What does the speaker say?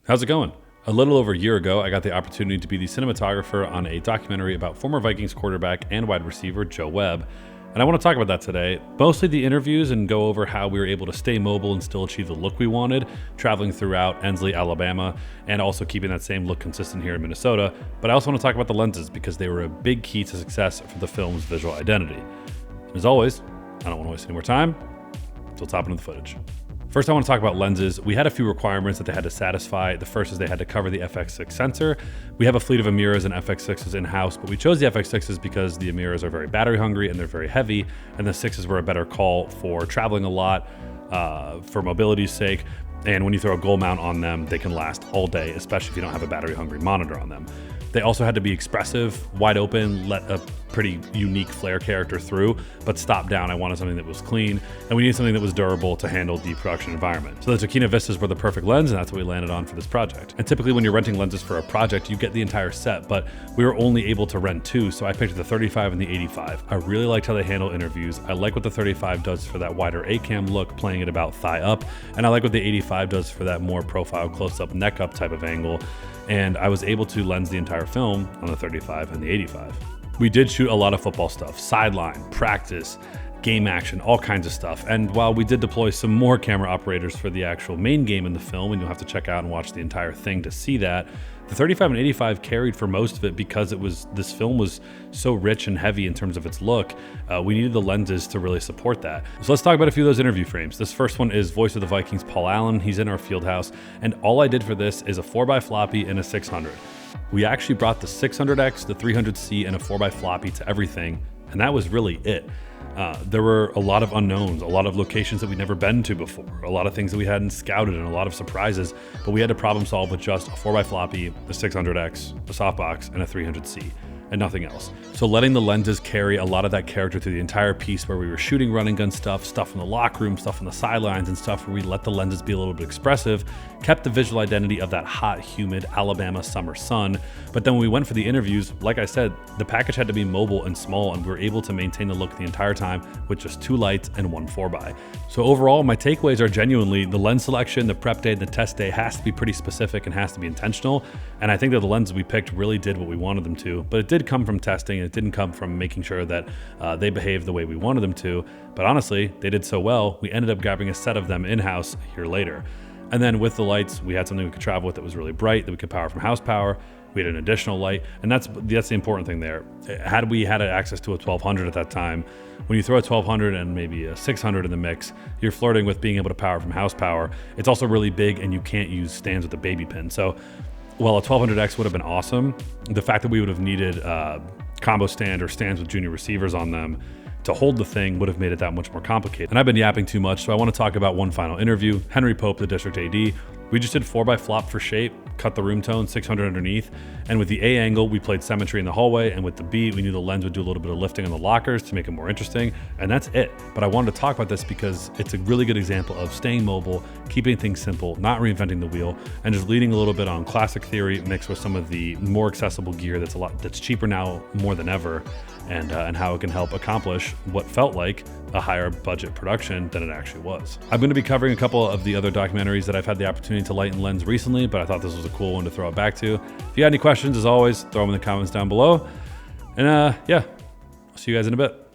How's it going? A little over a year ago, I got the opportunity to be the cinematographer on a documentary about former Vikings quarterback and wide receiver Joe Webb. And I want to talk about that today, mostly the interviews and go over how we were able to stay mobile and still achieve the look we wanted, traveling throughout Ensley, Alabama, and also keeping that same look consistent here in Minnesota. But I also want to talk about the lenses because they were a big key to success for the film's visual identity. And as always, I don't want to waste any more time, so let's hop into the footage. First, I want to talk about lenses. We had a few requirements that they had to satisfy. The first is they had to cover the FX6 sensor. We have a fleet of Amiras and FX6s in-house, but we chose the FX6s because the Amiras are very battery hungry and they're very heavy, and the 6s were a better call for traveling a lot, for mobility's sake. And when you throw a goal mount on them, they can last all day, especially if you don't have a battery hungry monitor on them. They also had to be expressive, wide open, let a pretty unique flare character through, but stop down. I wanted something that was clean, and we needed something that was durable to handle the production environment. So the Tokina Vistas were the perfect lens, and that's what we landed on for this project. And typically when you're renting lenses for a project, you get the entire set, but we were only able to rent two, so I picked the 35 and the 85. I really liked how they handle interviews. I like what the 35 does for that wider A-cam look, playing it about thigh up, and I like what the 85 does for that more profile, close-up, neck up type of angle. And I was able to lens the entire film on the 35 and the 85. We did shoot a lot of football stuff, sideline, practice, game action, all kinds of stuff. And while we did deploy some more camera operators for the actual main game in the film, and you'll have to check out and watch the entire thing to see that, the 35 and 85 carried for most of it because this film was so rich and heavy in terms of its look. We needed the lenses to really support that. So let's talk about a few of those interview frames. This first one is voice of the Vikings, Paul Allen. He's in our field house, and all I did for this is a 4x floppy and a 600. We actually brought the 600X, the 300C, and a 4x floppy to everything, and that was really it. There were a lot of unknowns, a lot of locations that we'd never been to before, a lot of things that we hadn't scouted, and a lot of surprises, but we had to problem solve with just a 4x floppy, a 600X, a softbox, and a 300C, and nothing else. So letting the lenses carry a lot of that character through the entire piece where we were shooting running gun stuff in the locker room, stuff on the sidelines, and stuff where we let the lenses be a little bit expressive, kept the visual identity of that hot, humid Alabama summer sun. But then when we went for the interviews, like I said, the package had to be mobile and small, and we were able to maintain the look the entire time with just two lights and one 4x. So overall, my takeaways are genuinely the lens selection, the prep day, and the test day has to be pretty specific and has to be intentional. And I think that the lenses we picked really did what we wanted them to, but it did come from testing, and it didn't come from making sure that they behaved the way we wanted them to. But honestly, they did so well, we ended up grabbing a set of them in-house a year later. And then with the lights, we had something we could travel with that was really bright, that we could power from house power. We had an additional light, and that's the important thing there. Had we had access to a 1200 at that time, when you throw a 1200 and maybe a 600 in the mix, you're flirting with being able to power from house power. It's also really big, and you can't use stands with a baby pin. So while a 1200X would have been awesome, the fact that we would have needed combo stand or stands with junior receivers on them to hold the thing would have made it that much more complicated. And I've been yapping too much, so I want to talk about one final interview. Henry Pope, the district AD. We just did 4x flop for shape, cut the room tone, 600 underneath. And with the A angle, we played symmetry in the hallway. And with the B, we knew the lens would do a little bit of lifting in the lockers to make it more interesting. And that's it. But I wanted to talk about this because it's a really good example of staying mobile, keeping things simple, not reinventing the wheel, and just leading a little bit on classic theory mixed with some of the more accessible gear that's cheaper now more than ever, and how it can help accomplish what felt like a higher budget production than it actually was. I'm going to be covering a couple of the other documentaries that I've had the opportunity to light and lens recently, but I thought this was a cool one to throw it back to. If you had any questions, as always, throw them in the comments down below. And yeah, I'll see you guys in a bit.